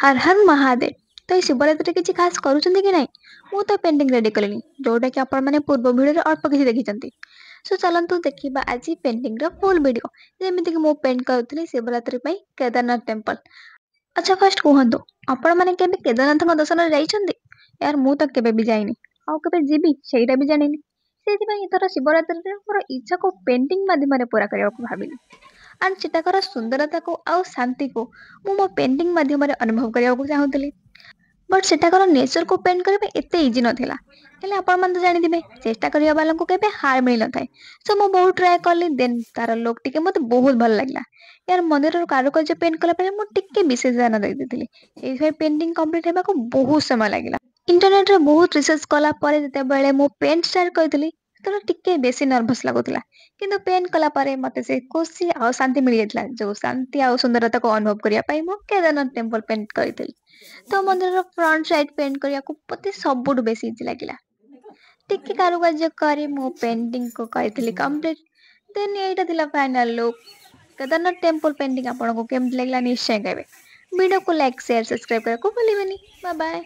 हर हर महादेव। तो ये शिवरात्रि किसी खास करूଛନ୍ତି कि नहीं? ମୁଁ ତ ପେଣ୍ଟିଂ ରେଡି କଲିଣି ଯୋଉଟା କି ଆପଣ ମାନେ ପୂର୍ବ ଭିଡ଼ିଓରେ ଅଳ୍ପ କିଛି ଦେଖିଛନ୍ତି। ସୋ ଚାଲନ୍ତୁ ଦେଖିବା ଆଜି ପେଣ୍ଟିଂର ଫୁଲ୍ ଭିଡ଼ିଓ। ଯେମିତିକି ମୁଁ ପେଣ୍ଟ କରୁଥିଲି ଶିବରାତ୍ରି ପାଇଁ କେଦାରନାଥ ଟେମ୍ପଲ। ଆଚ୍ଛା ଫାଷ୍ଟ କୁହନ୍ତୁ ଆପଣମାନେ କେବେ କେଦାରନାଥଙ୍କ ଦର୍ଶନରେ ଯାଇଛନ୍ତି? ୟାର ମୁଁ ତ କେବେ ବି ଯାଇନି ଆଉ କେବେ ଯିବି ସେଇଟା ବି ଜାଣିନି। ସେଇଥିପାଇଁ ଏଥର ଶିବରାତ୍ରିରେ ମୋର ଇଚ୍ଛାକୁ ପେଣ୍ଟିଂ ମାଧ୍ୟମରେ ପୂରା କରିବାକୁ ଭାବିଲି। ଆଣ୍ଡ ସେଟାକାର ସୁନ୍ଦରତାକୁ ଆଉ ଶାନ୍ତିକୁ ମୁଁ ମୋ ପେଣ୍ଟିଂ ମାଧ୍ୟମରେ ଅନୁଭବ କରିବାକୁ ଚାହୁଁଥିଲି। ବଟ୍ ସେଟାକାର ନେଚରକୁ ପେଣ୍ଟ କରିବା ଏତେ ଇଜି ନଥିଲା। ହେଲେ ଆପଣମାନେ ତ ଜାଣିଥିବେ ଚେଷ୍ଟା କରିବା ବାଲାଙ୍କୁ କେବେ ହାର ମିଳିନଥାଏ। ସୋ ମୁଁ ବହୁତ ଟ୍ରାଏ କଲି ଦେନ୍ ତାର ଲୁକ୍ ଟିକେ ମୋତେ ବହୁତ ଭଲ ଲାଗିଲା। ୟାର ମନ୍ଦିରର କାରୁକାର୍ଯ୍ୟ ପେଣ୍ଟ କଲା ପରେ ମୁଁ ଟିକେ ବିଶେଷ ଧ୍ୟାନ ଦେଇଥିଲି। ସେଇଥିପାଇଁ ପେଣ୍ଟିଂ କମ୍ପ୍ଲିଟ୍ ହେବାକୁ ବହୁତ ସମୟ ଲାଗିଲା। ଇଣ୍ଟରନେଟରେ ବହୁତ ରିସର୍ଚ୍ଚ କଲା ପରେ ଯେତେବେଳେ ମୁଁ ପେଣ୍ଟ ଷ୍ଟାର୍ଟ କରିଥିଲି ସେତେବେଳେ ଟିକେ ବେଶୀ ନର୍ଭସ୍ ଲାଗୁଥିଲା। କିନ୍ତୁ ପେଣ୍ଟ କଲା ପରେ ମୋତେ ସେ ଖୁସି ଆଉ ଶାନ୍ତି ମିଳିଯାଇଥିଲା ଯୋଉ ଶାନ୍ତି ଆଉ ସୁନ୍ଦରତାକୁ ଅନୁଭବ କରିବା ପାଇଁ ମୁଁ କେଦାରନାଥ ଟେମ୍ପଲ ପେଣ୍ଟ କରିଥିଲି। ତ ମନ୍ଦିରର ଫ୍ରଣ୍ଟ ସାଇଡ୍ ପେଣ୍ଟ କରିବାକୁ ମୋତେ ସବୁଠୁ ବେଶୀ ଇଜି ଲାଗିଲା। ଟିକେ କାରୁକାର୍ଯ୍ୟ କରି ମୁଁ ପେଣ୍ଟିଂକୁ କରିଥିଲି କମ୍ପ୍ଲିଟ୍। ଦେନ୍ ଏଇଟା ଥିଲା final look. Kedarnath temple painting ଆପଣଙ୍କୁ କେମିତି ଲାଗିଲା ନିଶ୍ଚୟ କହିବେ। ଭିଡ଼ିଓକୁ ଲାଇକ୍ ସେୟାର ସବସ୍କ୍ରାଇବ କରିବାକୁ ଭୁଲିବେନି। Bye bye.